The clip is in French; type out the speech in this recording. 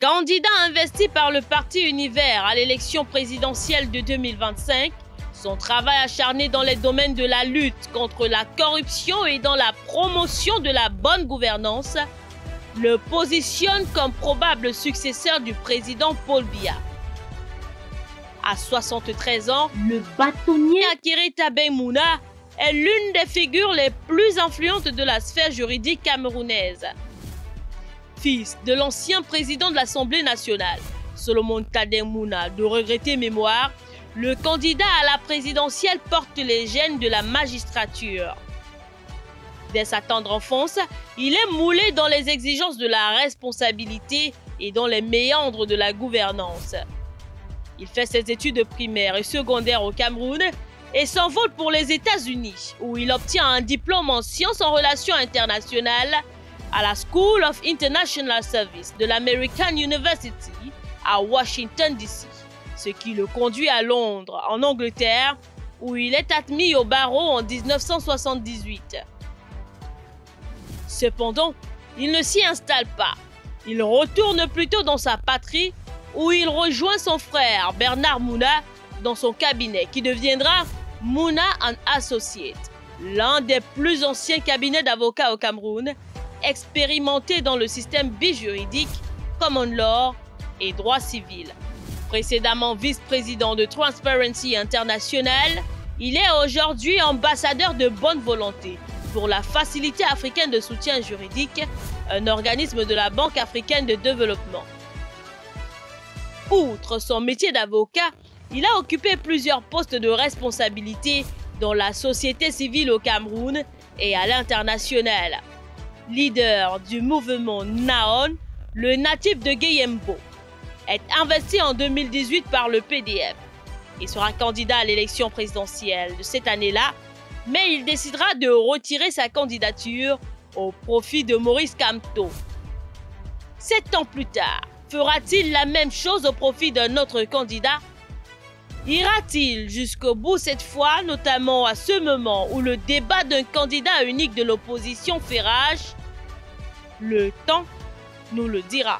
Candidat investi par le parti Univers à l'élection présidentielle de 2025, son travail acharné dans les domaines de la lutte contre la corruption et dans la promotion de la bonne gouvernance le positionne comme probable successeur du président Paul Biya. À 73 ans, le bâtonnier Akere Tabe Mouna est l'une des figures les plus influentes de la sphère juridique camerounaise. Fils de l'ancien président de l'Assemblée nationale, Solomon Tadeng Mouna, de regrettée mémoire, le candidat à la présidentielle porte les gènes de la magistrature. Dès sa tendre enfance, il est moulé dans les exigences de la responsabilité et dans les méandres de la gouvernance. Il fait ses études primaires et secondaires au Cameroun et s'envole pour les États-Unis, où il obtient un diplôme en sciences en relations internationales à la School of International Service de l'American University à Washington, D.C., ce qui le conduit à Londres, en Angleterre, où il est admis au barreau en 1978. Cependant, il ne s'y installe pas. Il retourne plutôt dans sa patrie, où il rejoint son frère Bernard Mouna dans son cabinet, qui deviendra Mouna & Associates, l'un des plus anciens cabinets d'avocats au Cameroun, expérimenté dans le système bijuridique, common law et droit civil. Précédemment vice-président de Transparency International, il est aujourd'hui ambassadeur de bonne volonté pour la Facilité africaine de soutien juridique, un organisme de la Banque africaine de développement. Outre son métier d'avocat, il a occupé plusieurs postes de responsabilité dans la société civile au Cameroun et à l'international. Leader du mouvement Naon, le natif de Gueyembo, est investi en 2018 par le PDF. Il sera candidat à l'élection présidentielle de cette année-là, mais il décidera de retirer sa candidature au profit de Maurice Kamto. 7 ans plus tard, fera-t-il la même chose au profit d'un autre candidat? Ira-t-il jusqu'au bout cette fois, notamment à ce moment où le débat d'un candidat unique de l'opposition fait rage? Le temps nous le dira.